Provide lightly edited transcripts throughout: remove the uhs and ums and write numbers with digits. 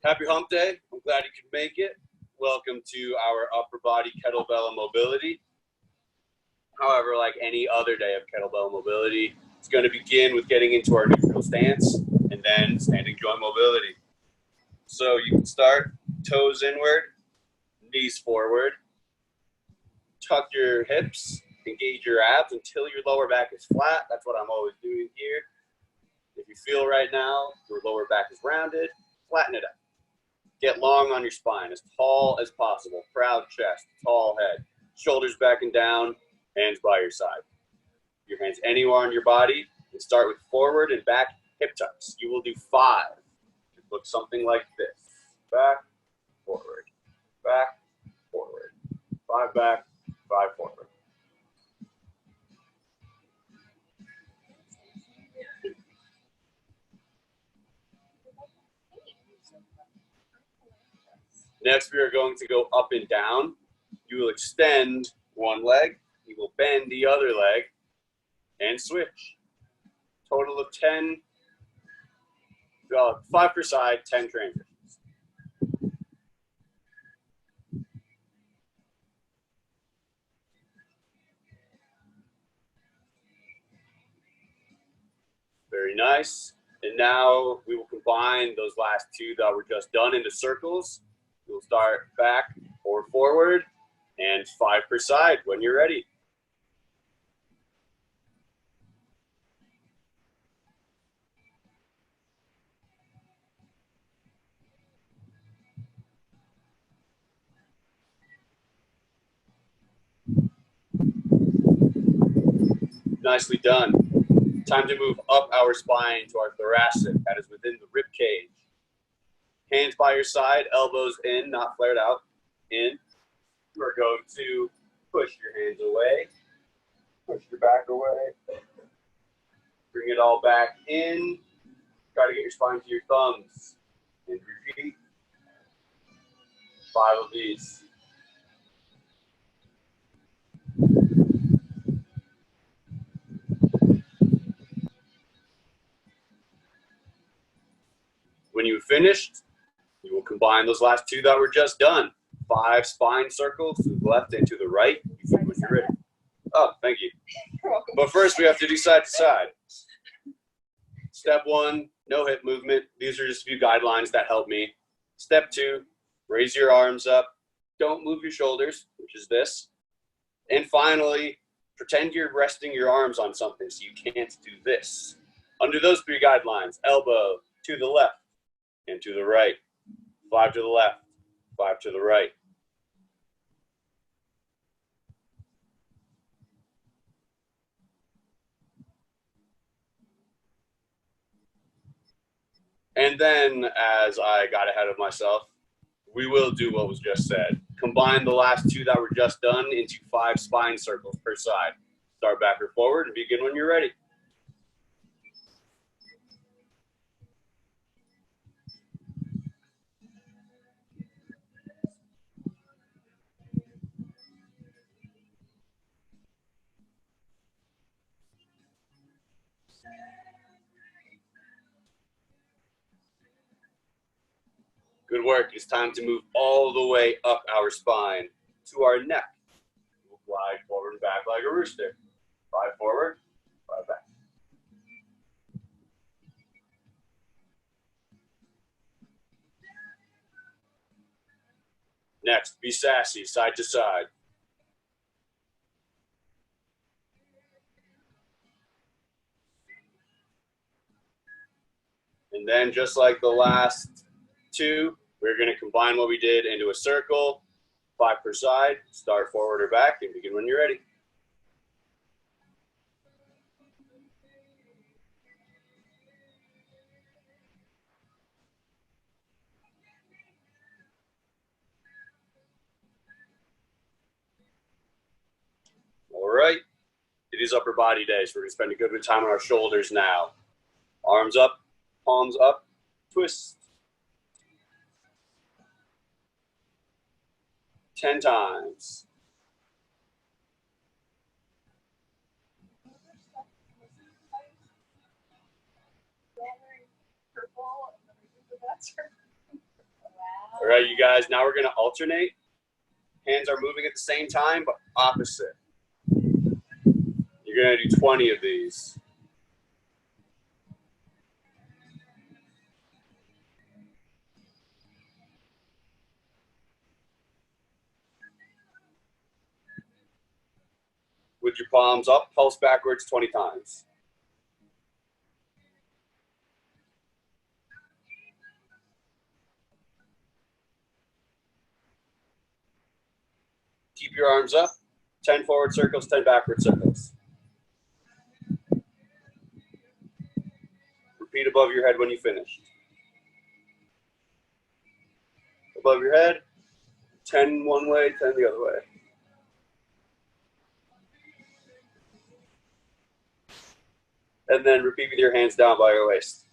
Happy hump day. I'm glad you could make it. Welcome to our upper body kettlebell mobility. However, like any other day of kettlebell mobility, it's going to begin with getting into our neutral stance and then standing joint mobility. So you can start toes inward, knees forward, tuck your hips, engage your abs until your lower back is flat. That's what I'm always doing here. If you feel right now your lower back is rounded, flatten it up. Get long on your spine, as tall as possible. Proud chest, tall head. Shoulders back and down, hands by your side. Your hands anywhere on your body. And start with forward and back hip tucks. You will do 5. It looks something like this. Back, forward, back, forward. 5 back, 5 forward. Next, we are going to go up and down. You will extend one leg. You will bend the other leg and switch. Total of 10, 5 per side, 10 transitions. Very nice. And now we will combine those last 2 that were just done into circles. We'll start back or forward and 5 per side when you're ready. Nicely done. Time to move up our spine to our thoracic. That is within the rib cage. Hands by your side, elbows in, not flared out. In. You are going to push your hands away. Push your back away. Bring it all back in. Try to get your spine to your thumbs. And repeat. 5 of these. When you've finished, you will combine those last 2 that were just done. 5 spine circles to the left and to the right. You when you're ready. Oh, thank you. You're welcome. But first, we have to do side to side. Step 1, no hip movement. These are just a few guidelines that help me. Step 2, raise your arms up. Don't move your shoulders, which is this. And finally, pretend you're resting your arms on something so you can't do this. Under those 3 guidelines, elbow to the left and to the right. 5 to the left, 5 to the right. And then, as I got ahead of myself, we will do what was just said. Combine the last 2 that were just done into 5 spine circles per side. Start back or forward and begin when you're ready. Good work. It's time to move all the way up our spine to our neck. We'll glide forward and back like a rooster. 5 forward, 5 back. Next, be sassy, side to side. And then just like the last 2, we're going to combine what we did into a circle, 5 per side. Start forward or back and begin when you're ready. All right. It is upper body day, so we're going to spend a good bit of time on our shoulders now. Arms up, palms up, twist. 10 times. Purple, and then we do the All right, you guys, now we're gonna alternate. Hands are moving at the same time, but opposite. You're gonna do 20 of these. With your palms up, pulse backwards 20 times. Keep your arms up. 10 forward circles, 10 backward circles. Repeat above your head when you finish. Above your head, 10 one way, 10 the other way. And then repeat with your hands down by your waist.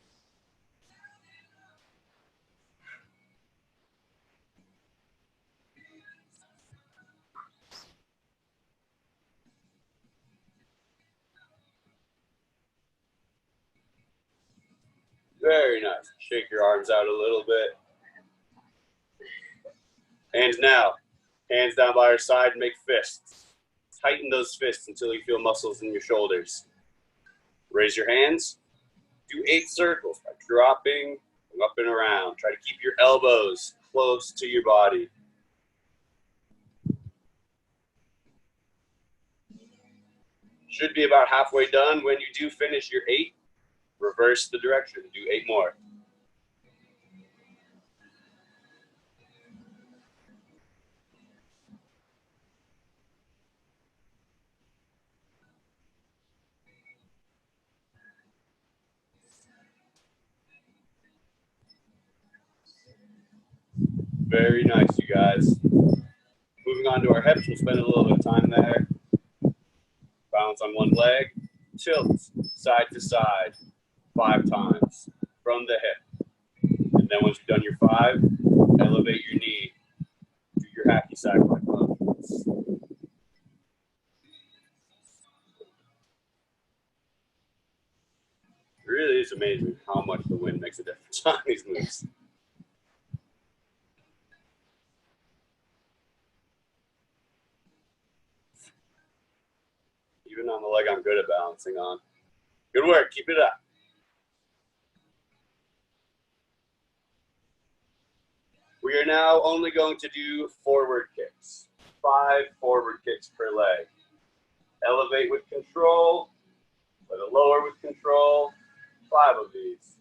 Very nice. Shake your arms out a little bit. Hands now. Hands down by your side, make fists. Tighten those fists until you feel muscles in your shoulders. Raise your hands. Do 8 circles by dropping up and around. Try to keep your elbows close to your body. Should be about halfway done. When you do finish your 8, reverse the direction. Do 8 more. Very nice, you guys. Moving on to our hips, we'll spend a little bit of time there. Balance on one leg. Tilt side to side 5 times from the hip. And then once you've done your 5, elevate your knee. Do your hacky sack like motions. It really is amazing how much the wind makes a difference on these moves. Even on the leg I'm good at balancing on. Good work, keep it up. We are now only going to do forward kicks. 5 forward kicks per leg. Elevate with control, let it lower with control. 5 of these.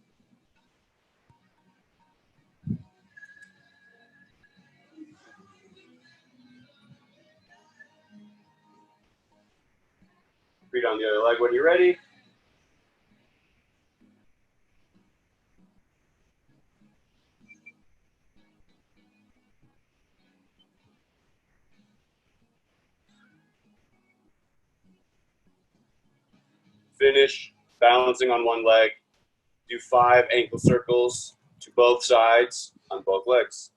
Feet on the other leg when you're ready. Finish balancing on one leg. Do 5 ankle circles to both sides on both legs.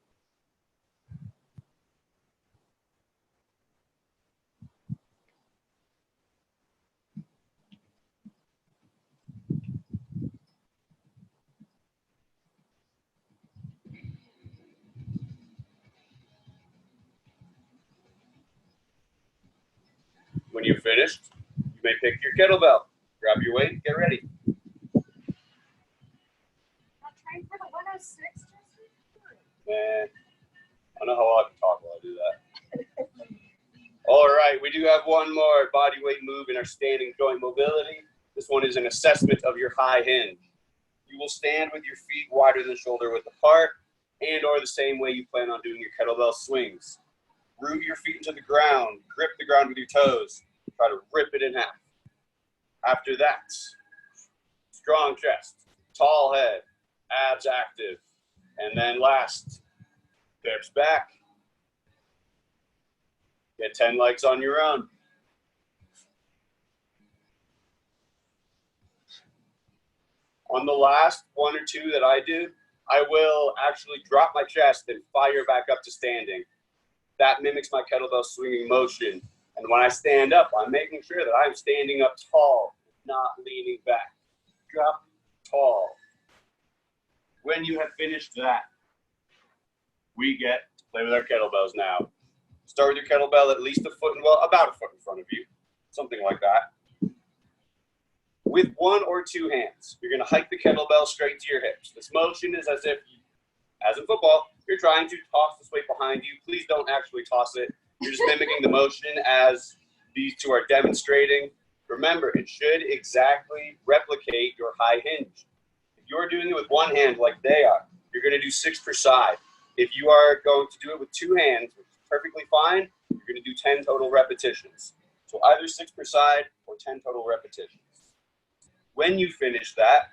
When you've finished, you may pick your kettlebell. Grab your weight, get ready. For the 106, Man, I don't know how I can talk while I do that. All right, we do have one more body weight move in our standing joint mobility. This one is an assessment of your high hinge. You will stand with your feet wider than shoulder width apart and or the same way you plan on doing your kettlebell swings. Root your feet into the ground, grip the ground with your toes, try to rip it in half. After that, strong chest, tall head, abs active. And then last, hips back. Get 10 legs on your own. On the last 1 or 2 that I do, I will actually drop my chest and fire back up to standing. That mimics my kettlebell swinging motion. And when I stand up, I'm making sure that I'm standing up tall, not leaning back. Drop tall. When you have finished that, we get to play with our kettlebells now. Start with your kettlebell at least a foot, about a foot in front of you, something like that. With one or two hands, you're going to hike the kettlebell straight to your hips. This motion is as if, as in football, you're trying to toss this weight behind you. Please don't actually toss it. You're just mimicking the motion as these two are demonstrating. Remember, it should exactly replicate your high hinge. If you're doing it with one hand like they are, you're going to do 6 per side. If you are going to do it with two hands, which is perfectly fine, you're going to do 10 total repetitions. So either 6 per side or 10 total repetitions. When you finish that,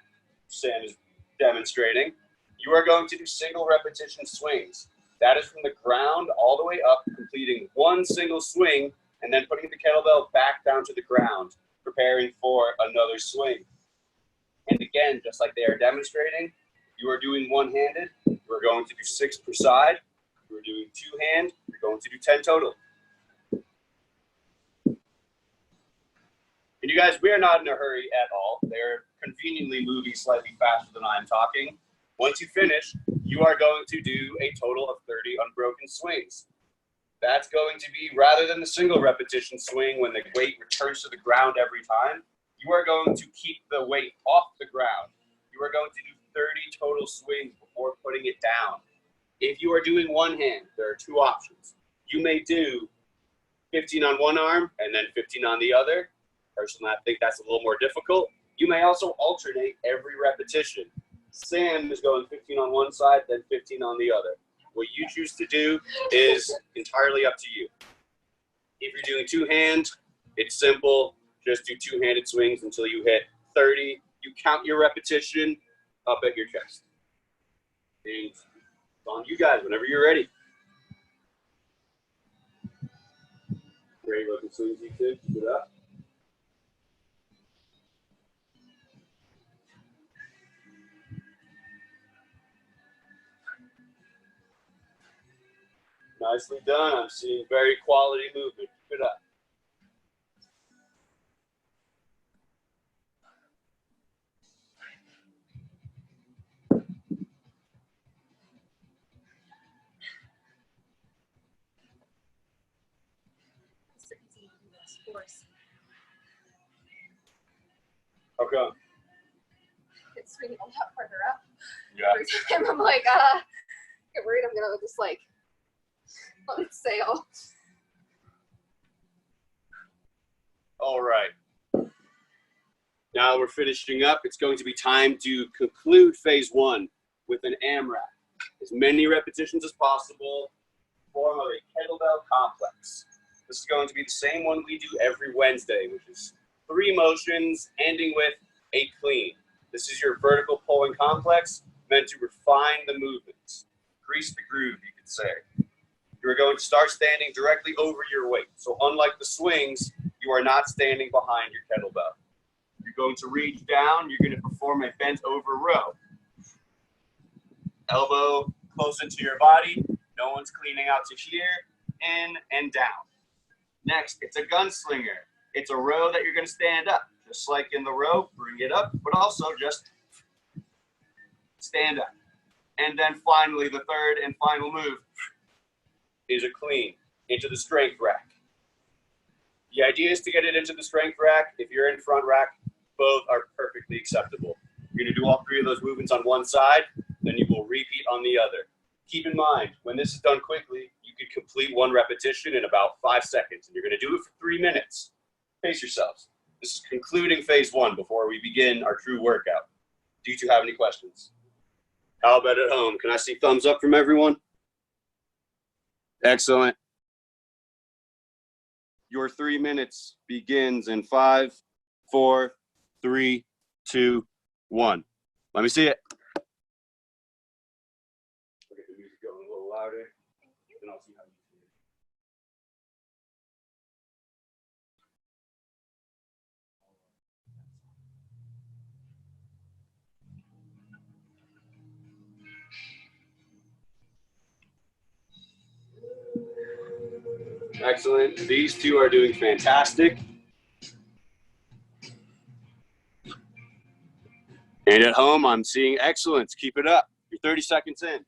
Sam is demonstrating, you are going to do single repetition swings. That is from the ground all the way up, completing one single swing, and then putting the kettlebell back down to the ground, preparing for another swing. And again, just like they are demonstrating, you are doing one-handed, we're going to do 6 per side. If you're doing two-hand, you're going to do 10 total. And you guys, we are not in a hurry at all. They're conveniently moving slightly faster than I'm talking. Once you finish, you are going to do a total of 30 unbroken swings. That's going to be, rather than the single repetition swing when the weight returns to the ground every time, you are going to keep the weight off the ground. You are going to do 30 total swings before putting it down. If you are doing one hand, there are two options. You may do 15 on one arm and then 15 on the other. Personally, I think that's a little more difficult. You may also alternate every repetition. Sam is going 15 on one side, then 15 on the other. What you choose to do is entirely up to you. If you're doing two-hand, it's simple. Just do two-handed swings until you hit 30. You count your repetition up at your chest. And it's on you guys whenever you're ready. Great looking swings, you two. Keep it up. Nicely done. I'm seeing very quality movement. Keep it up. How come? It's swinging a lot further up. Yeah. Every time I'm like, get worried I'm gonna just like let it sail. All right. Now that we're finishing up, it's going to be time to conclude phase one with an AMRAP. As many repetitions as possible, form of a kettlebell complex. This is going to be the same one we do every Wednesday, which is 3 motions ending with a clean. This is your vertical pulling complex meant to refine the movements. Grease the groove, you could say. You're going to start standing directly over your weight. So unlike the swings, you are not standing behind your kettlebell. You're going to reach down. You're going to perform a bent over row. Elbow close into your body. No one's cleaning out to here. In and down. Next, it's a gunslinger. It's a row that you're going to stand up. Just like in the row, bring it up, but also just stand up. And then finally, the third and final move is a clean into the strength rack. The idea is to get it into the strength rack. If you're in front rack, both are perfectly acceptable. You're going to do all 3 of those movements on one side, then you will repeat on the other. Keep in mind, when this is done quickly, you could complete 1 repetition in about 5 seconds, and you're going to do it for 3 minutes. Pace yourselves. This is concluding phase 1 before we begin our true workout. Do you two have any questions? How about at home? Can I see thumbs up from everyone? Excellent. Your 3 minutes begins in 5, 4, 3, 2, 1. Let me see it. I'll get the music going a little louder, and I'll see how you see it. Excellent. These two are doing fantastic. And at home, I'm seeing excellence. Keep it up. You're 30 seconds in.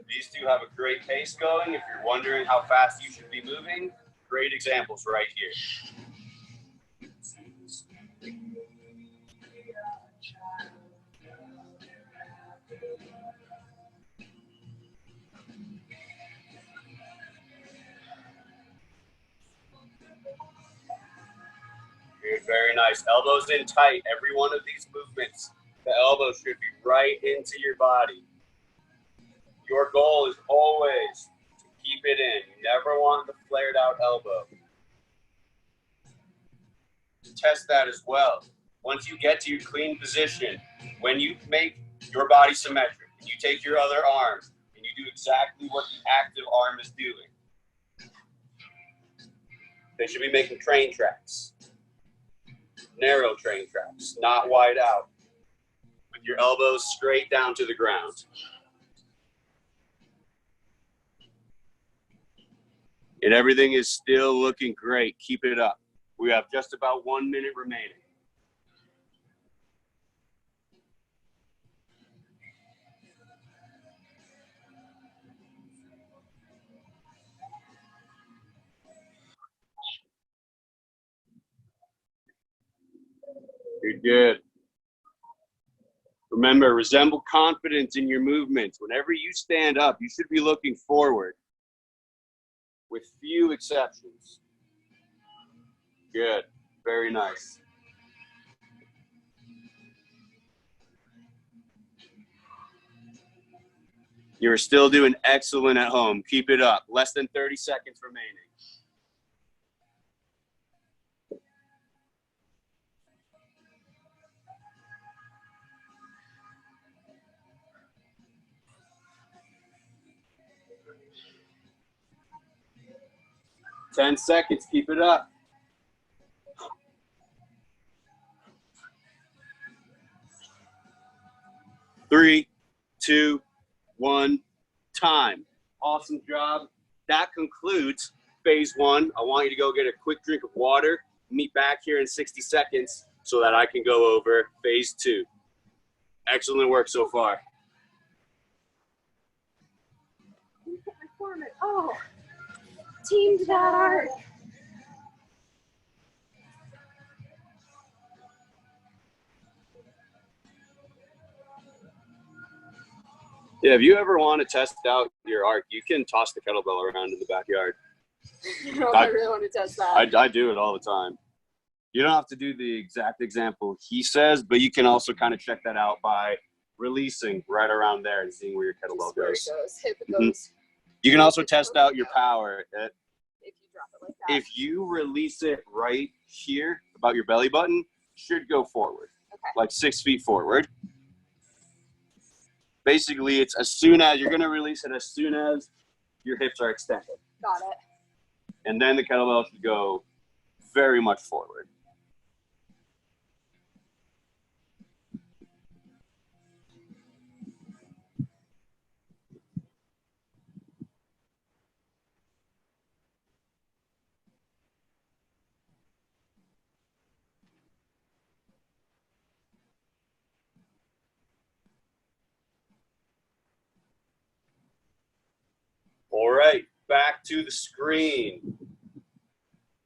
These two have a great pace going. If you're wondering how fast you should be moving, great examples right here. Good, very nice. Elbows in tight. Every one of these movements, the elbow should be right into your body. Your goal is always to keep it in. You never want the flared out elbow. Test that as well. Once you get to your clean position, when you make your body symmetric, and you take your other arm and you do exactly what the active arm is doing, they should be making train tracks. Narrow train tracks, not wide out, with your elbows straight down to the ground. And everything is still looking great. Keep it up. We have just about 1 minute remaining. You're good. Remember, resemble confidence in your movements. Whenever you stand up, you should be looking forward, with few exceptions. Good. Very nice. You're still doing excellent at home. Keep it up. Less than 30 seconds remaining. Ten seconds. Keep it up. 3, 2, 1, time. Awesome job. That concludes phase 1. I want you to go get a quick drink of water. Meet back here in 60 seconds so that I can go over phase 2. Excellent work so far. Oh, teamed that arc. Yeah, if you ever want to test out your arc, you can toss the kettlebell around in the backyard. I really want to test that. I do it all the time. You don't have to do the exact example he says, but you can also kind of check that out by releasing right around there and seeing where your kettlebell goes. Hip goes. You can also test out your power. If you drop it like that. If you release it right here, about your belly button, should go forward, like 6 feet forward. Basically, it's as soon as you're going to release it, as soon as your hips are extended. Got it. And then the kettlebell should go very much forward. All right, back to the screen.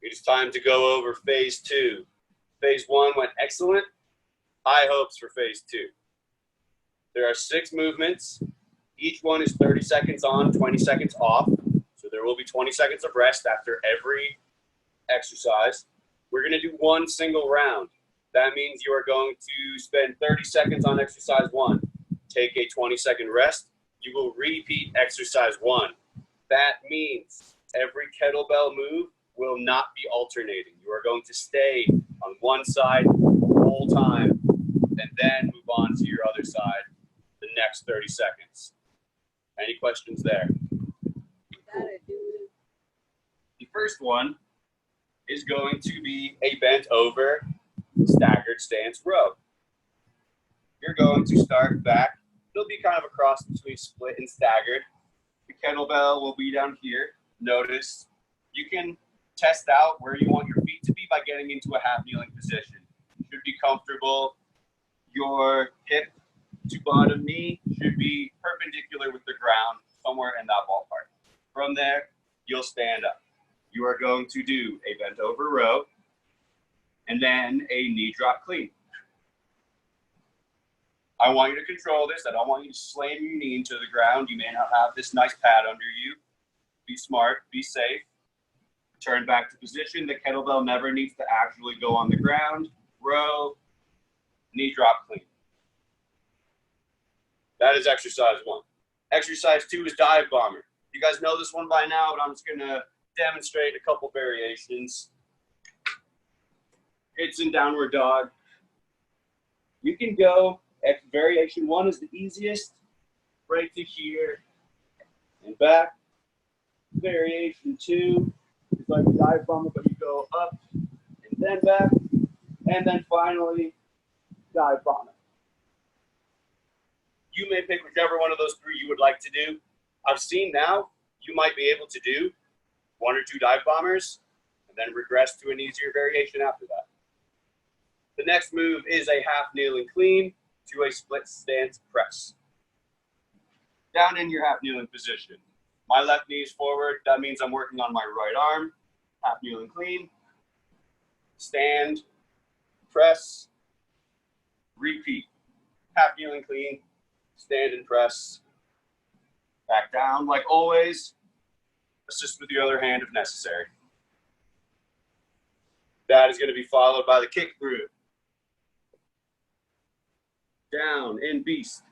It is time to go over phase 2. Phase 1 went excellent. High hopes for phase 2. There are 6 movements. Each one is 30 seconds on, 20 seconds off. So there will be 20 seconds of rest after every exercise. We're going to do one single round. That means you are going to spend 30 seconds on exercise 1. Take a 20-second rest. You will repeat exercise 1. That means every kettlebell move will not be alternating. You are going to stay on one side the whole time and then move on to your other side the next 30 seconds. Any questions there? Cool. The first one is going to be a bent over staggered stance row. You're going to start back. It'll be kind of a cross between split and staggered. The kettlebell will be down here. Notice you can test out where you want your feet to be by getting into a half kneeling position. You should be comfortable. Your hip to bottom knee should be perpendicular with the ground. somewhere in that ballpark. From there, you'll stand up. You are going to do a bent over row and then a knee drop clean. I want you to control this. I don't want you to slam your knee into the ground. You may not have this nice pad under you. Be smart, be safe. Turn back to position. The kettlebell never needs to actually go on the ground. Row, knee drop clean. That is exercise 1. Exercise 2 is dive bomber. You guys know this one by now, but I'm just gonna demonstrate a couple variations. It's in downward dog. You can go, variation 1 is the easiest, right to here and back. Variation 2 is like a dive bomber, but you go up and then back, and then finally dive bomber. You may pick whichever one of those 3 you would like to do. I've seen now you might be able to do 1 or 2 dive bombers and then regress to an easier variation after that. The next move is a half kneeling clean to a split stance press. Down in your half kneeling position. My left knee is forward. That means I'm working on my right arm. Half kneeling clean. Stand, press, repeat. Half kneeling clean, stand and press. Back down like always. Assist with your other hand if necessary. That is going to be followed by the kick through. Down in beast.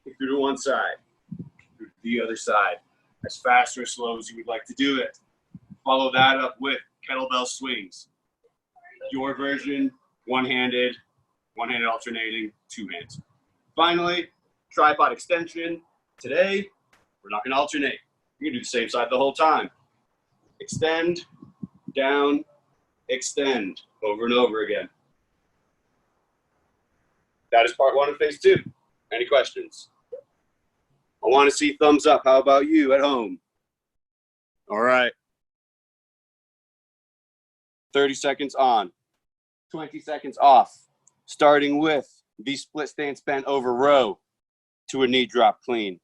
Kick through to one side. Through to the other side. As fast or slow as you would like to do it. Follow that up with kettlebell swings. Your version, one-handed alternating, 2 hands. Finally, tripod extension. Today, we're not going to alternate. You're going to do the same side the whole time. Extend, down, extend, over and over again. That is part 1 of phase 2. Any questions? I want to see thumbs up. How about you at home? All right. 30 seconds on, 20 seconds off, starting with the split stance bent over row to a knee drop clean.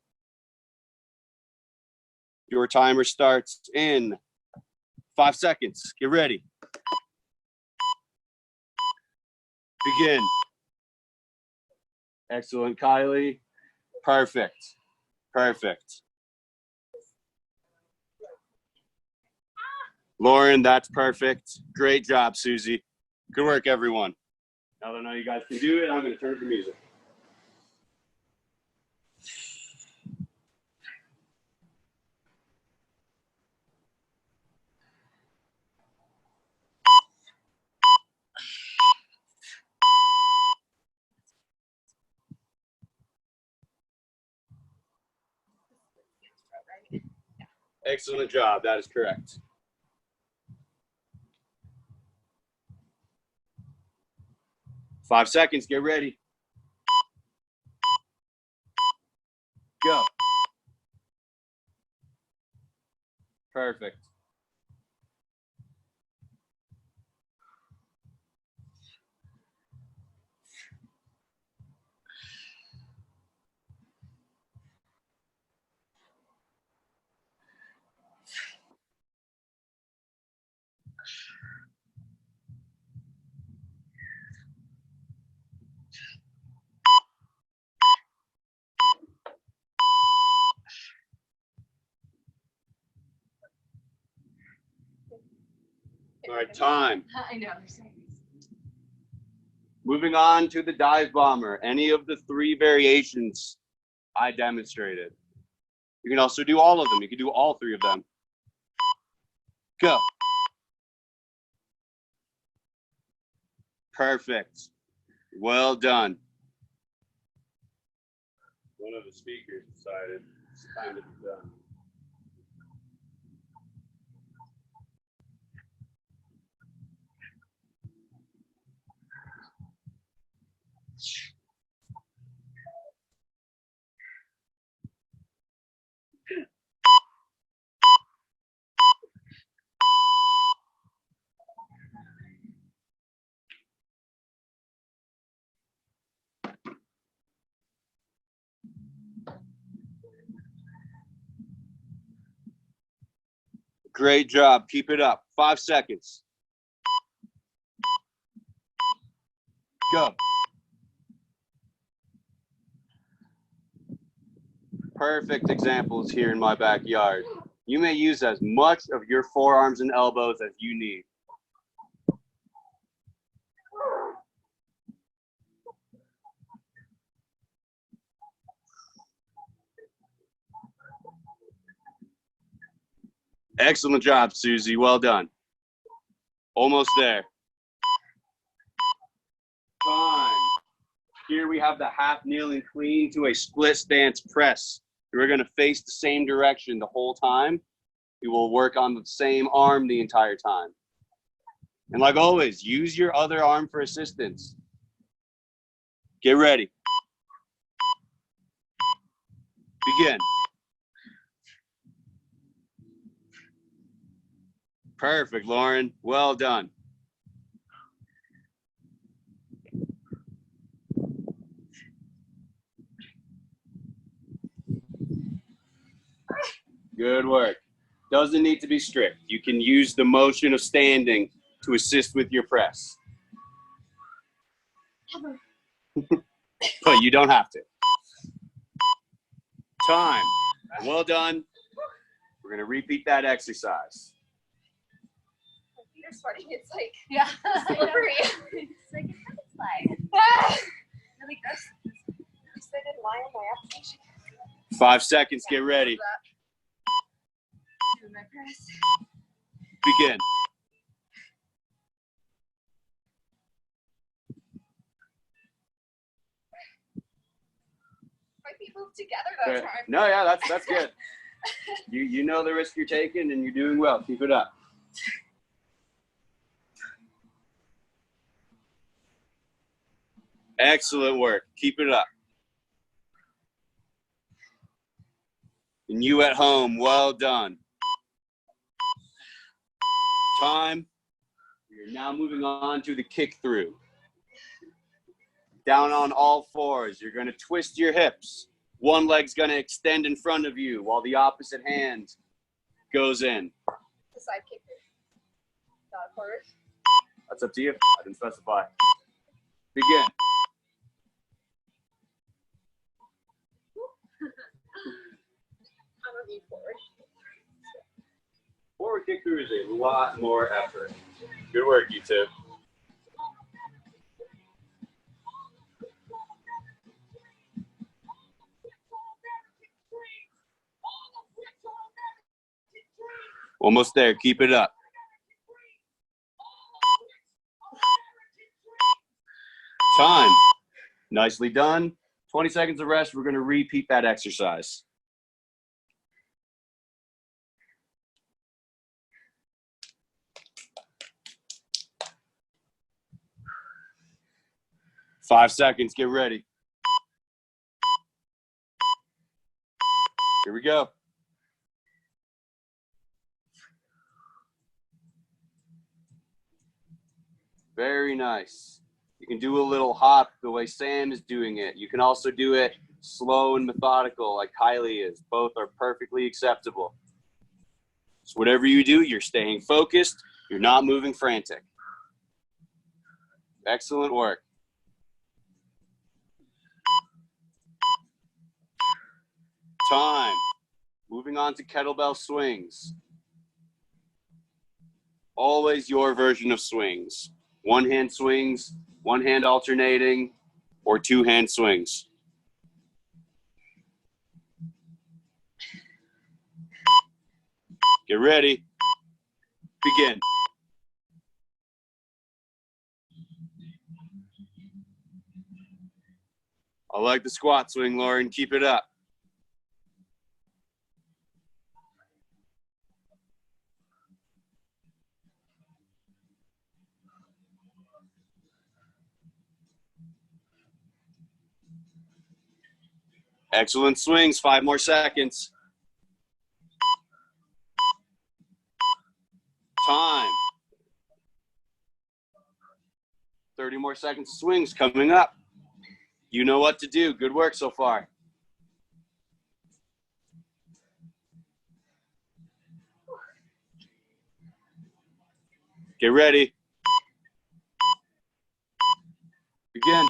Your timer starts in 5 seconds. Get ready. Begin. Excellent, Kylie. Perfect. Perfect. Lauren, that's perfect. Great job, Susie. Good work, everyone. Now that I know you guys can do it, I'm going to turn to music. Excellent job. That is correct. Five seconds. Get ready. Go. Perfect. All right, time. I know. Moving on to the dive bomber. Any of the 3 variations I demonstrated. You can also do all of them. You can do all 3 of them. Go. Perfect. Well done. One of the speakers decided it's time to be done. Great job. Keep it up. 5 seconds. Go. Perfect examples here in my backyard. You may use as much of your forearms and elbows as you need. Excellent job, Susie. Well done. Almost there. Time. Here we have the half kneeling clean to a split stance press. We're going to face the same direction the whole time. We will work on the same arm the entire time. And like always, use your other arm for assistance. Get ready. Begin. Perfect, Lauren. Well done. Good work. Doesn't need to be strict. You can use the motion of standing to assist with your press. But you don't have to. Time. Well done. We're going to repeat that exercise. My feet are sweating. It's like slippery. It's like it's like really gross. At least I didn't lie on my application. 5 seconds. Get ready. Do my press. Begin. My feet moved together that Okay. time. No, yeah, that's good. You know the risk you're taking, and you're doing well. Keep it up. Excellent work. Keep it up. And you at home, well done. Time. You're now moving on to the kick through. Down on all fours. You're going to twist your hips. One leg's going to extend in front of you while the opposite hand goes in. The side kick. Not forward. That's up to you. I didn't specify. Begin. I'm gonna be forward. Forward kick through is a lot more effort. Good work, you two. Almost there. Keep it up. Time. Nicely done. 20 seconds of rest. We're going to repeat that exercise. Five seconds. Get ready. Here we go. Very nice. You can do a little hop the way Sam is doing it. You can also do it slow and methodical like Kylie is. Both are perfectly acceptable. So whatever you do, you're staying focused. You're not moving frantic. Excellent work. Time. Moving on to kettlebell swings. Always your version of swings. One hand swings, one hand alternating, or two hand swings. Get ready. Begin. I like the squat swing, Lauren. Keep it up. Excellent swings. 5 more seconds. Time. 30 more seconds of swings coming up. You know what to do. Good work so far. Get ready. Begin.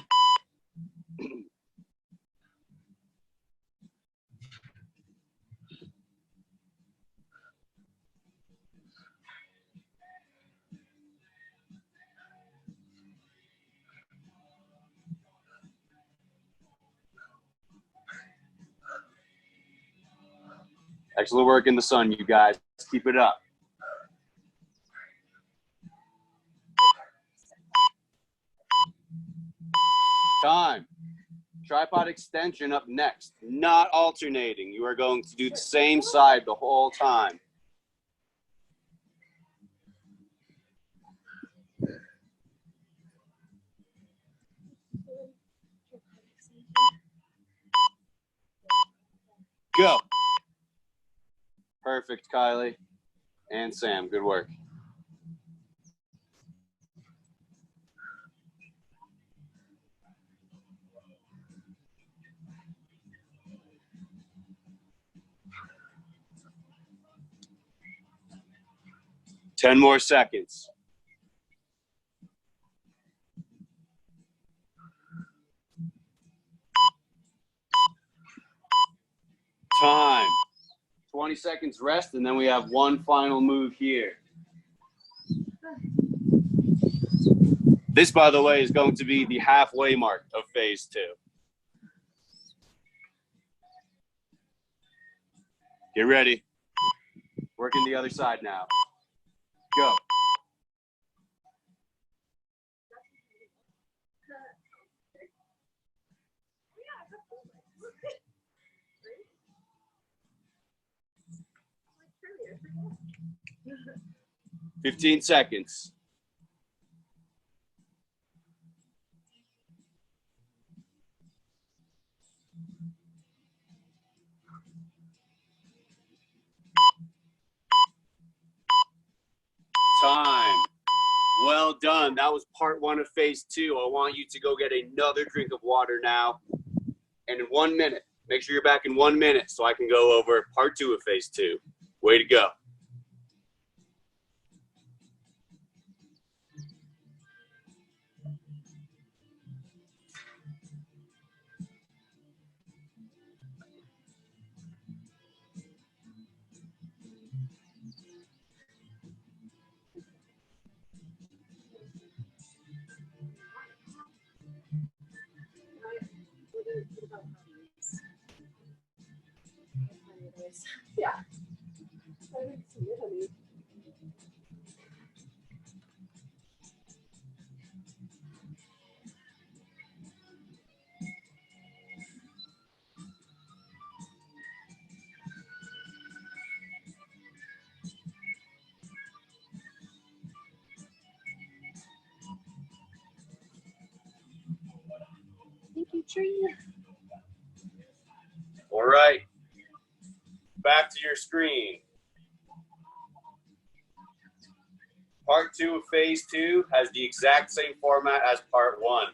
Excellent work in the sun, you guys. Keep it up. Time. Tripod extension up next. Not alternating. You are going to do the same side the whole time. Go. Perfect, Kylie. And Sam, good work. Ten more seconds. Time. 20 seconds rest, and then we have one final move here. This, by the way, is going to be the halfway mark of phase 2. Get ready. Working the other side now. Go. – 15 seconds. Time. Well done. That was part 1 of phase 2. I want you to go get another drink of water now. And in 1 minute, make sure you're back in 1 minute so I can go over part 2 of phase 2. Way to go. Yeah. Thank you, Trina. All right. Back to your screen. Part 2 of phase 2 has the exact same format as part 1.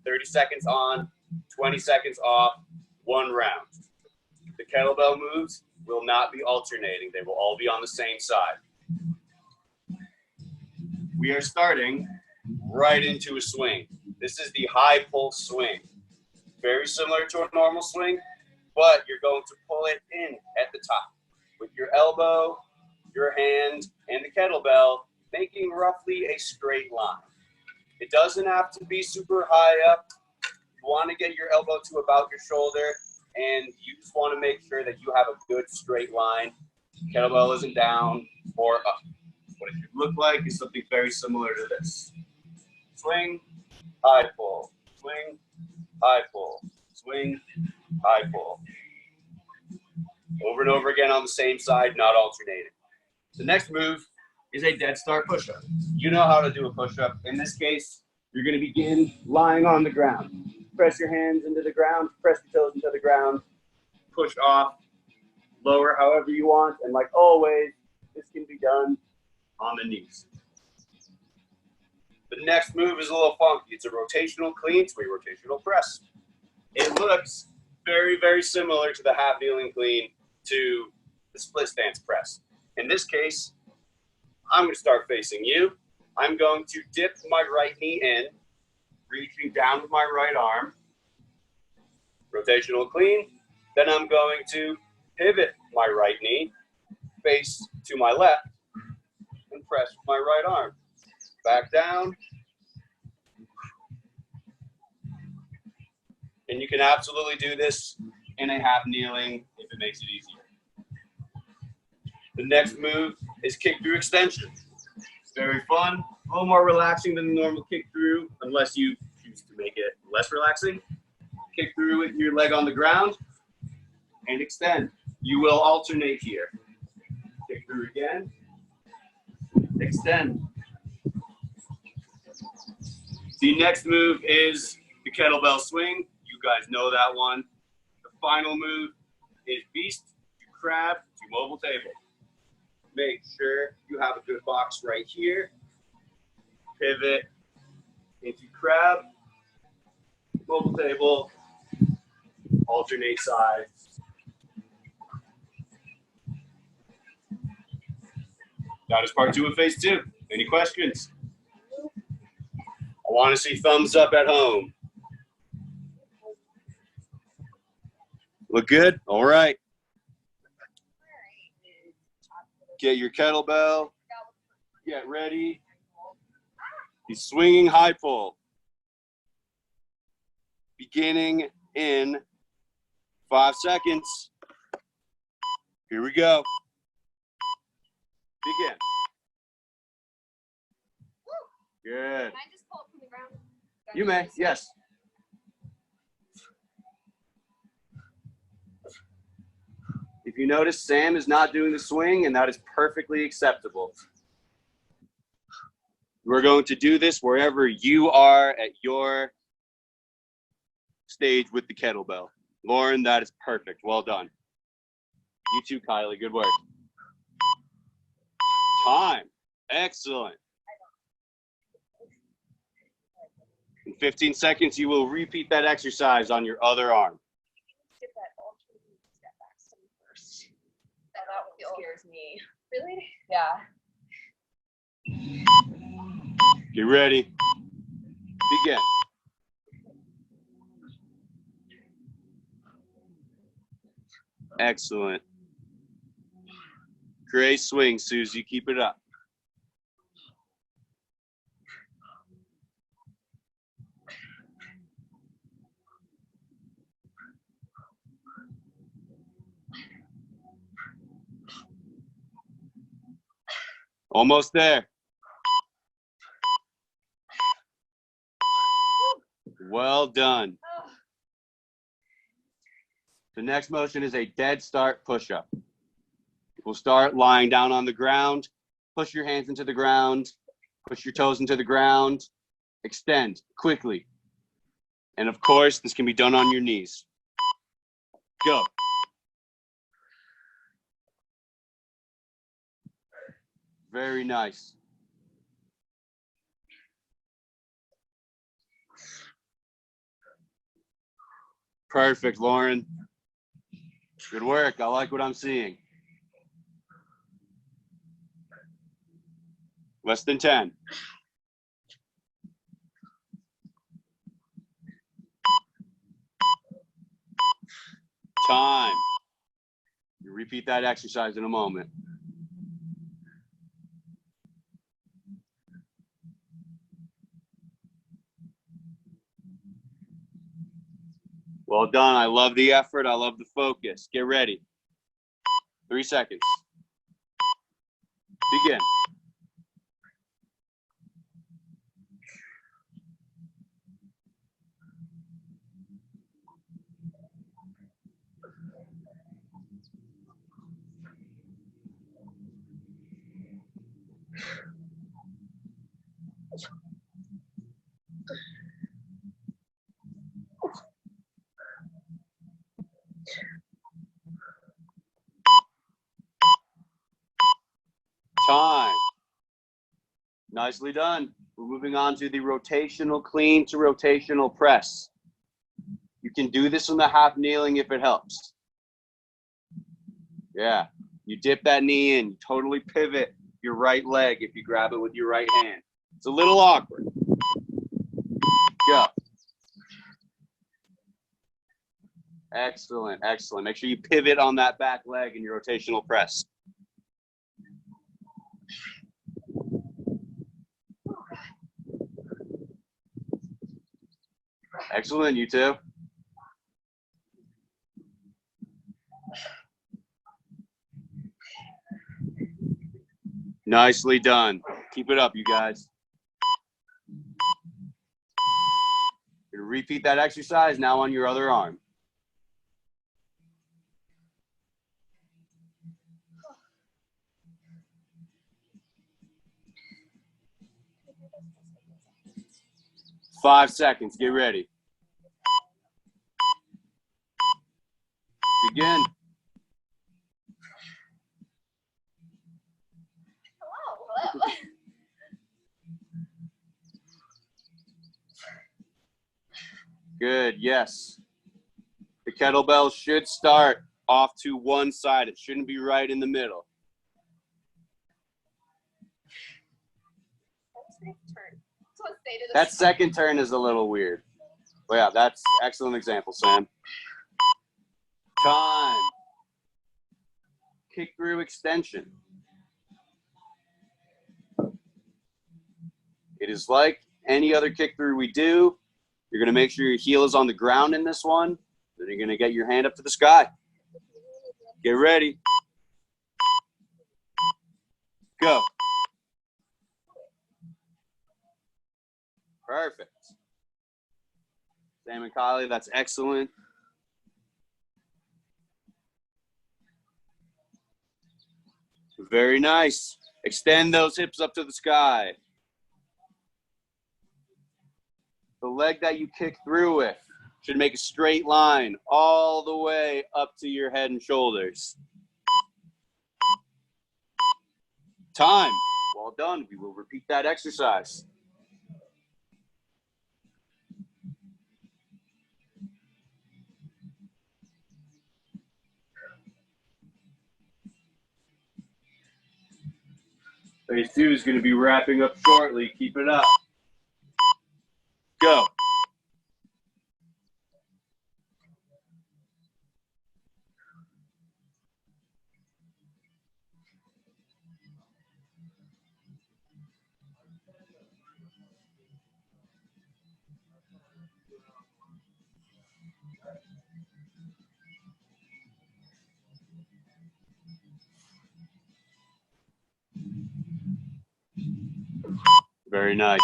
30 seconds on, 20 seconds off, 1 round. The kettlebell moves will not be alternating. They will all be on the same side. We are starting right into a swing. This is the high pulse swing. Very similar to a normal swing, but you're going to pull it in at the top with your elbow, your hand, and the kettlebell, making roughly a straight line. It doesn't have to be super high up. You want to get your elbow to about your shoulder, and you just want to make sure that you have a good straight line. Kettlebell isn't down or up. What it should look like is something very similar to this. Swing, high pull, swing, high pull, swing, high pull. Over and over again on the same side, not alternating. The next move is a dead start push-up. You know how to do a push-up. In this case, you're going to begin lying on the ground. Press your hands into the ground, press your toes into the ground, push off, lower however you want, and like always, this can be done on the knees. The next move is a little funky. It's a rotational clean to a rotational press. It looks very, very similar to the half kneeling clean to the split stance press. In this case, I'm going to start facing you. I'm going to dip my right knee in, reaching down with my right arm. Rotational clean. Then I'm going to pivot my right knee, face to my left, and press with my right arm. Back down. And you can absolutely do this in a half kneeling if it makes it easier. The next move is kick through extension. It's very fun, a little more relaxing than the normal kick through, unless you choose to make it less relaxing. Kick through with your leg on the ground and extend. You will alternate here. Kick through again, extend. The next move is the kettlebell swing. You guys know that one. The final move is beast to crab to mobile table. Make sure you have a good box right here. Pivot into crab, mobile table, alternate sides. That is part 2 of phase 2. Any questions? I want to see thumbs up at home. Look good? All right. Get your kettlebell. Get ready. He's swinging high pull. Beginning in 5 seconds. Here we go. Begin. Good. Can I just pull it from the ground? You may, yes. If you notice, Sam is not doing the swing, and that is perfectly acceptable. We're going to do this wherever you are at your stage with the kettlebell. Lauren, that is perfect. Well done. You too, Kylie. Good work. Time. Excellent. In 15 seconds, you will repeat that exercise on your other arm. Get that alternate step back first. That one scares me. Really? Yeah. Get ready. Begin. Excellent. Great swing, Susie. Keep it up. Almost there. Well done. The next motion is a dead start push-up. We'll start lying down on the ground. Push your hands into the ground. Push your toes into the ground. Extend quickly. And of course, this can be done on your knees. Go. Very nice. Perfect, Lauren. Good work. I like what I'm seeing. Less than 10. Time. You repeat that exercise in a moment. Well done. I love the effort. I love the focus. Get ready. 3 seconds. Begin. Time. Nicely done. We're moving on to the rotational clean to rotational press. You can do this in the half kneeling if it helps. Yeah. You dip that knee in, totally pivot your right leg if you grab it with your right hand. It's a little awkward. Go. Excellent, excellent. Make sure you pivot on that back leg in your rotational press. Excellent, you too. Nicely done. Keep it up, you guys. You're gonna repeat that exercise now on your other arm. Five seconds. Get ready. Begin. Hello. Good, yes. The kettlebell should start off to one side. It shouldn't be right in the middle. That second turn is a little weird. Well, yeah, that's excellent example, Sam. Time. Kick through extension. It is like any other kick through we do. You're going to make sure your heel is on the ground in this one. Then you're going to get your hand up to the sky. Get ready. Go. Perfect. Sam and Kylie, that's excellent. Very nice. Extend those hips up to the sky. The leg that you kick through with should make a straight line all the way up to your head and shoulders. Time. Well done. We will repeat that exercise. Phase 2 is going to be wrapping up shortly. Keep it up. Go. Very nice.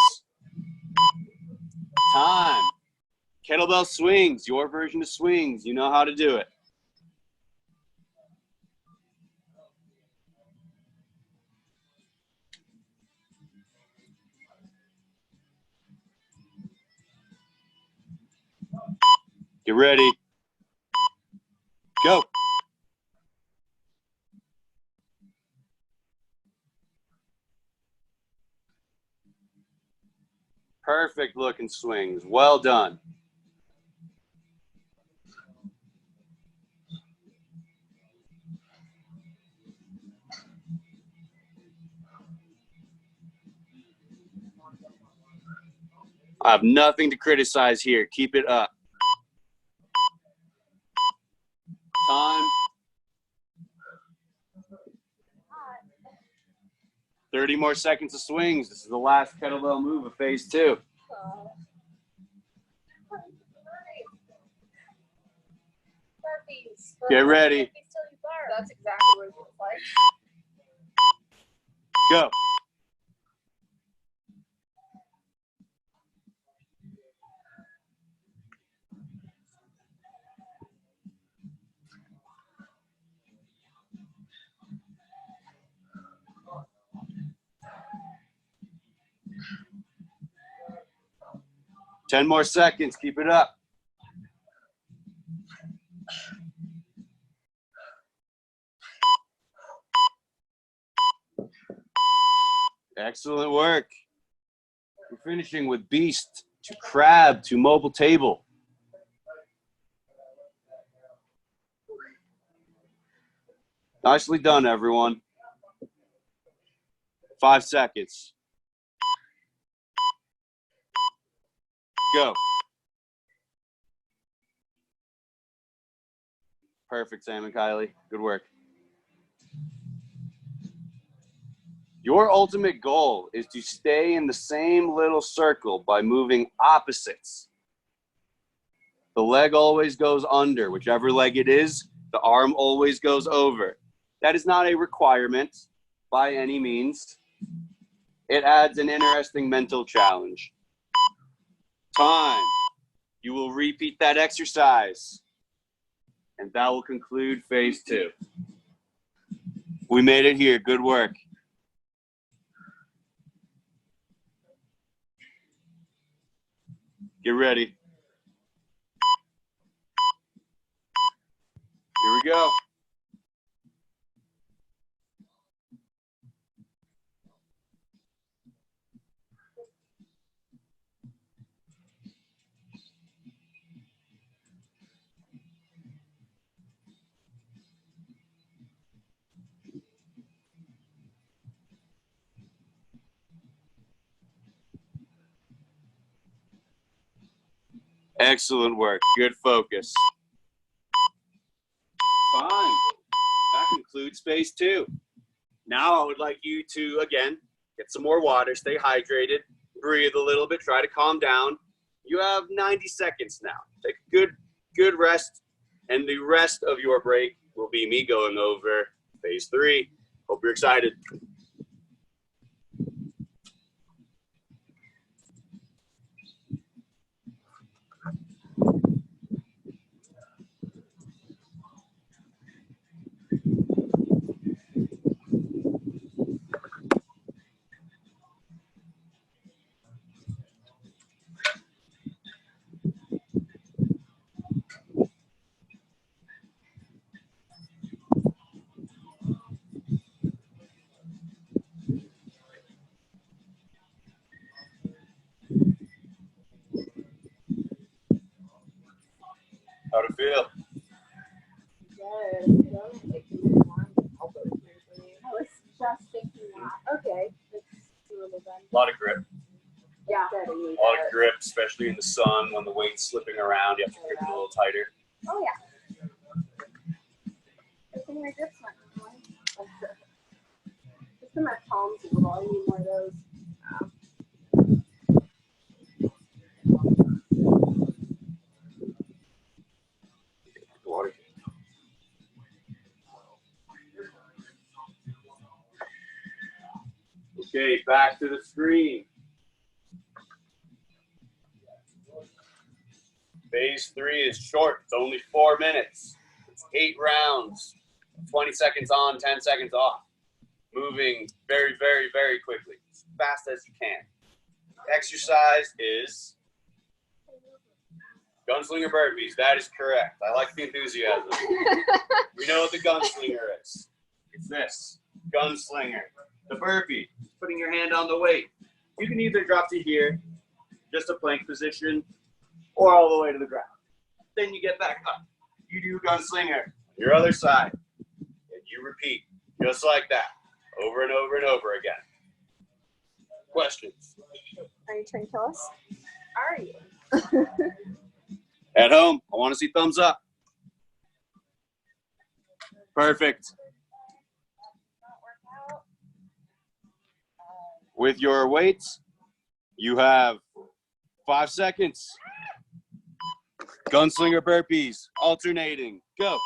Time. Kettlebell swings, your version of swings. You know how to do it. Get ready. Go. Perfect looking swings. Well done. I have nothing to criticize here. Keep it up. Time. 30 more seconds of swings. This is the last kettlebell move of phase 2. Get ready. That's exactly what it looks like. Go. Ten more seconds. Keep it up. Excellent work. We're finishing with beast to crab to mobile table. Nicely done, everyone. 5 seconds. Go. Perfect, Sam and Kylie. Good work. Your ultimate goal is to stay in the same little circle by moving opposites. The leg always goes under. Whichever leg it is, the arm always goes over. That is not a requirement by any means. It adds an interesting mental challenge. Time. You will repeat that exercise. And that will conclude phase 2. We made it here. Good work. Get ready. Here we go. Excellent work. Good focus. Fine. That concludes phase 2. Now I would like you to, again, get some more water, stay hydrated, breathe a little bit, try to calm down. You have 90 seconds now. Take a good rest, and the rest of your break will be me going over phase 3. Hope you're excited. How'd it feel? Good. I was just thinking that. Okay. Let's do a little bit. A lot of grip. Yeah. A lot of grip, especially in the sun when the weight's slipping around. You have to grip it a little tighter. Oh, yeah. I think my grip's not going. Just in my palms a little. I need more of those. Water. Okay, back to the screen. Phase 3 is short. It's only 4 minutes. It's 8 rounds. 20 seconds on, 10 seconds off. Moving very, very, very quickly. As fast as you can. Exercise is gunslinger burpees. That is correct. I like the enthusiasm. We know what the gunslinger is. It's this. Gunslinger. The burpee. Putting your hand on the weight. You can either drop to here, just a plank position, or all the way to the ground. Then you get back up. You do gunslinger. Your other side. And you repeat. Just like that. Over and over and over again. Questions? Are you trying to kill us? Are you? At home, I want to see thumbs up. Perfect. With your weights, you have 5 seconds. Gunslinger burpees, alternating. Go.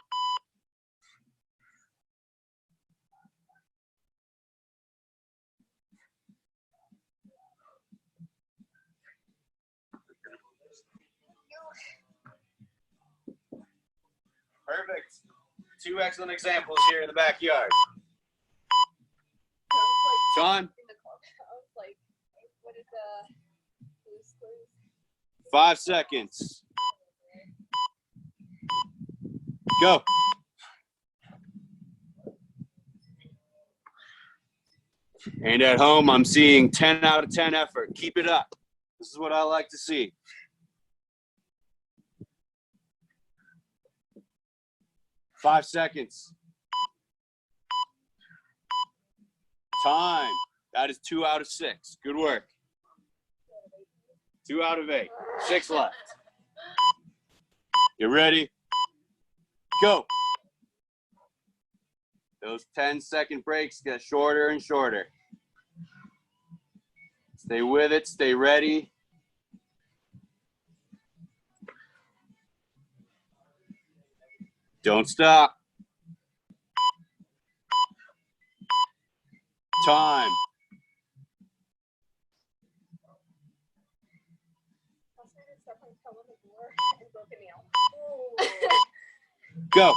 Perfect. 2 excellent examples here in the backyard. Time. 5 seconds. Go. And at home, I'm seeing 10 out of 10 effort. Keep it up. This is what I like to see. 5 seconds. Time. That is 2 out of 6. Good work. 2 out of 8. 6 left. Get ready. Go. Those 10-second breaks get shorter and shorter. Stay with it. Stay ready. Don't stop. Time. Go. It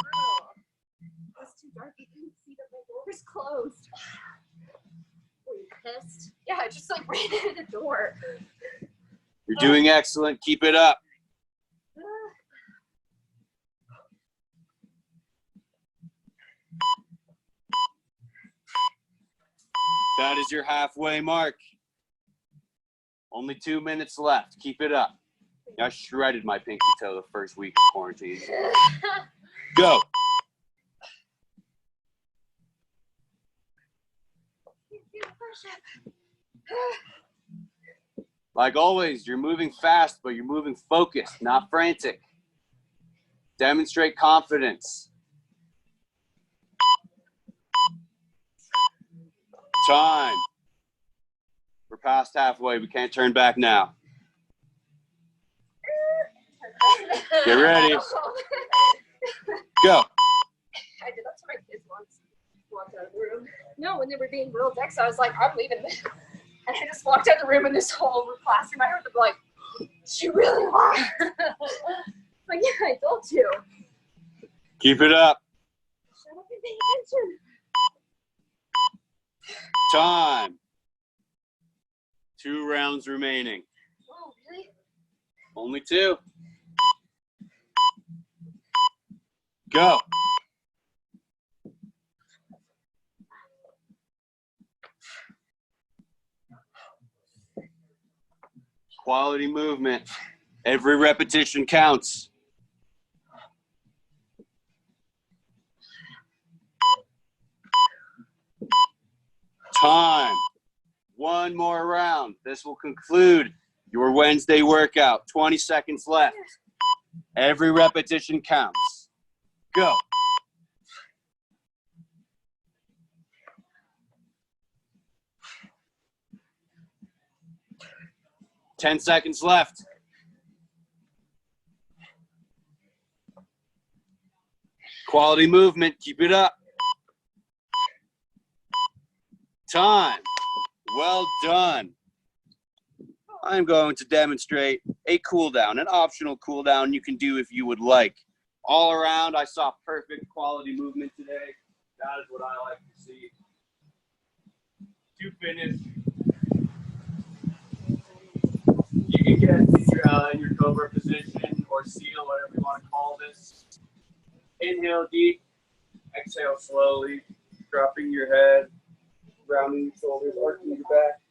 was too dark. I couldn't see that my door was closed. Were you pissed? Yeah, I just like ran into the door. You're doing excellent. Keep it up. That is your halfway mark. Only 2 minutes left. Keep it up. I shredded my pinky toe the first week of quarantine. Go. Like always, you're moving fast, but you're moving focused, not frantic. Demonstrate confidence. Time. We're past halfway. We can't turn back now. Get ready. Go. I did that to my kids once. Walked out of the room. No, when they were being real dicks, I was like, I'm leaving this. And I just walked out of the room and this whole classroom, I heard them like, she really lied. Like, yeah, I told you. Keep it up. Shut up and pay attention. Time. 2 rounds remaining. Oh, really? Only 2. Go. Quality movement. Every repetition counts. Time. 1 more round. This will conclude your Wednesday workout. 20 seconds left. Every repetition counts. Go. Ten seconds left. Quality movement. Keep it up. Time. Well done. I'm going to demonstrate a cool down, an optional cool down you can do if you would like. All around, I saw perfect quality movement today. That is what I like to see. To finish, you can get in your cobra position or seal, whatever you want to call this. Inhale deep, exhale slowly, dropping your head, rounding your shoulders, arching your back,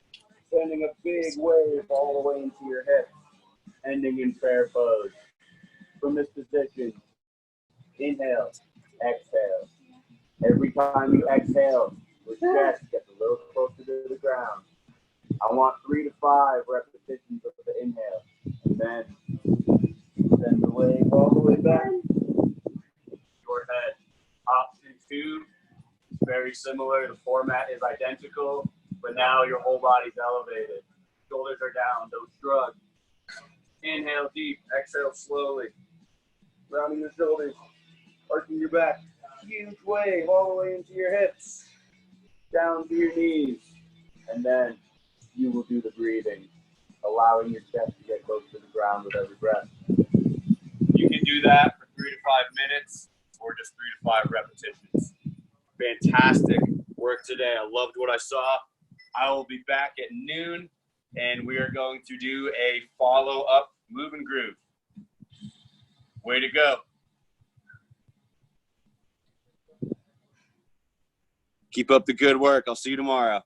sending a big wave all the way into your hips, ending in prayer pose. From this position, inhale, exhale. Every time you exhale, your chest gets a little closer to the ground. I want 3 to 5 repetitions of the inhale, and then send the wave all the way back. Your head. Option 2 is very similar. The format is identical, but now your whole body's elevated. Shoulders are down, don't shrug. Inhale deep, exhale slowly. Rounding the shoulders, arching your back. Huge wave all the way into your hips, down to your knees, and then you will do the breathing, allowing your chest to get close to the ground with every breath. You can do that for 3 to 5 minutes or just 3 to 5 repetitions. Fantastic work today. I loved what I saw. I will be back at noon, and we are going to do a follow-up move and groove. Way to go. Keep up the good work. I'll see you tomorrow.